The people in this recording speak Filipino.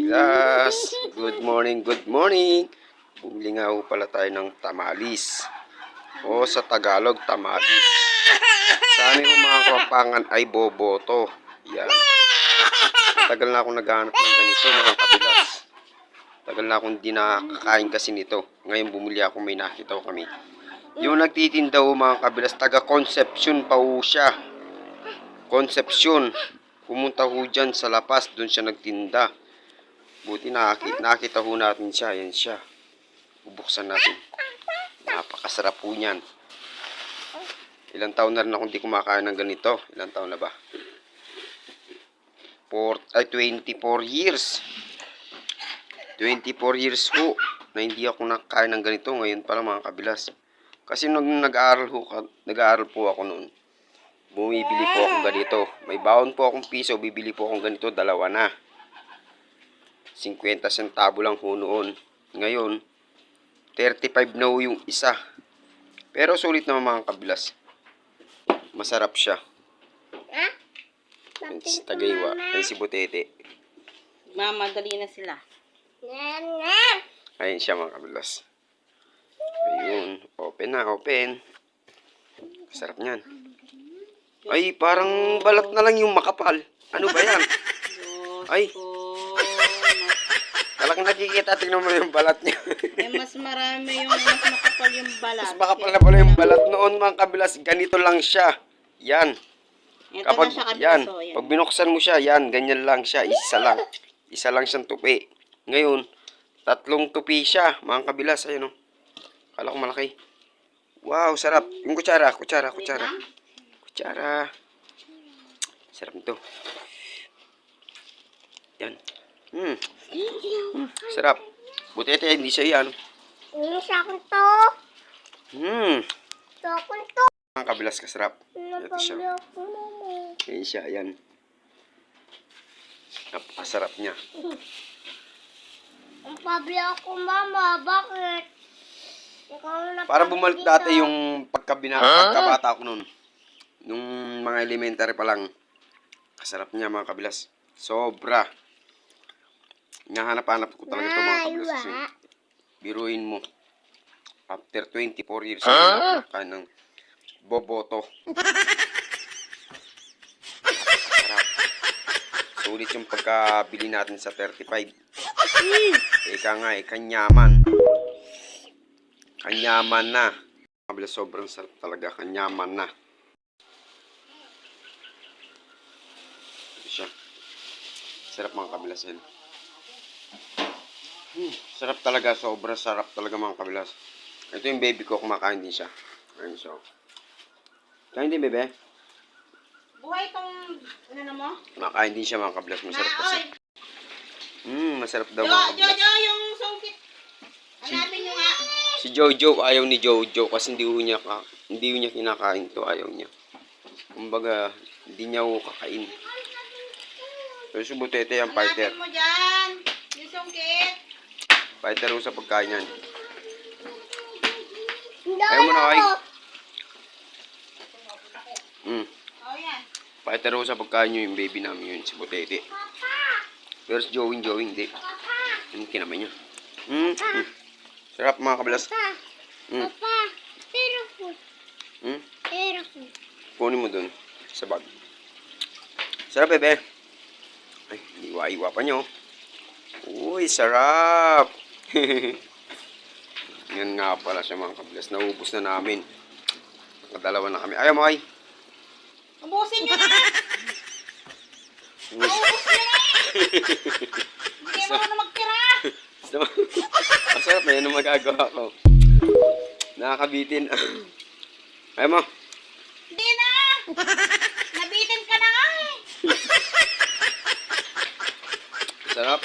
Yes, good morning, good morning. Bumili nga ho pala tayo ng tamalis. O sa Tagalog, tamalis. Sa amin ho mga Kapampangan ay boboto. Yan. Tagal na akong naghahanap ng ganito mga kabilas. Tagal na akong hindi nakakain kasi nito. Ngayon bumili ako, may nakita ko kami. Yung nagtitinda ho mga kabilas, taga Concepcion pa ho siya. Concepcion. Pumunta ho dyan sa Lapas, doon siya nagtinda. Buti nakita ho natin siya. Yan siya. Bubuksan natin. Napakasarap po niyan. Ilang taon na rin ako hindi kumakain ng ganito. Ilang taon na ba? 24 years. 24 years ho na hindi ako nakakain ng ganito. Ngayon pala mga kabilas. Kasi nung nag-aaral po ako noon, bumibili po akong ganito. May baon po akong piso, bibili po akong ganito, dalawa na. 50 centavo lang ho noon. Ngayon, 35 na ho yung isa. Pero sulit naman mga kabilas. Masarap siya. Yan si Tagaywa. Yan si Butete. Mama, dali na sila. Ayun siya mga kabilas. Ayun. Open na, open. Sarap niyan. Ay, parang balat na lang yung makapal. Ano ba yan? Ay. Talagang nakikita, tingnan mo yung balat niya. Mas marami mas makapal yung balat. Mas makapal na pala yung balat noon mga kabilas. Ganito lang siya. Yan. Ito Kapag, na siya kabilas, yan. yan. Pag binuksan mo siya, yan. Ganyan lang siya. Isa lang. Isa lang siyang tupi. Ngayon, 3 tupi siya. Mga kabilas, ayun o. Kala ko malaki. Wow, sarap. Yung kutsara. Kutsara. Sarap nito. Yan. Sarap. Butete, hindi siya yan. Sa akin to. Sa akin to. Ang kabilas kasarap. Ito siya. Yan siya, yan. Napakasarap niya. Ang pabi ako, mama. Bakit? Para bumalik dati yung pagkabata ko noon. Nung mga elementary pa lang. Kasarap niya mga kabilas. Sobra. Nahanap-hanap ko talaga ito mga kabilas. Kasi biruin mo. After 24 years, nakain ng boboto. Sarap. Sulit yung pagkabili natin sa 35. Ika nga, kanyaman. Kanyaman na. Kabilas, sobrang sarap talaga. Kanyaman na. Ito siya. Sarap mga kabilas yan. Sarap talaga. Sobrang sarap talaga mga kabilas. Ito yung baby ko. Kumakain din siya. Ayun siya. Kain din bebe. Buhay itong, ano mo? Kumakain din siya mga kabilas. Masarap kasi. Masarap daw mga kabilas. Jojo, yung sungkit. Hanapin nyo nga. Si Jojo, ayaw ni Jojo kasi hindi niya kinakain to, ayaw niya. Kumbaga, hindi niya kakain. Pero si Butete yung fighter. Hanapin mo dyan. Yung sungkit. Fighter ho sa pagkain yan. Ayaw mo na kay. Oh, yan. Fighter ho sa pagkain nyo yung baby namin yun, si Butete. Pero si Joey, hindi. Yung kinamay niya. Sarap mga kabilas. Papa, pero po. Pero po. Kunin mo dun sa bag. Sarap bebe. Ay, iwa-iwa pa nyo. Uy, sarap. Yan nga pala siya mga kabilas. Naubos na namin. Nakadalawa na kami. Ayaw mo ay. Ubusin nyo na. Ubus nyo na. Hindi mo na magtira. Masarap na yan ang magagawa ko. Nakakabitin. Ayaw mo. Hindi na. Nabitin ka na nga eh. Sarap.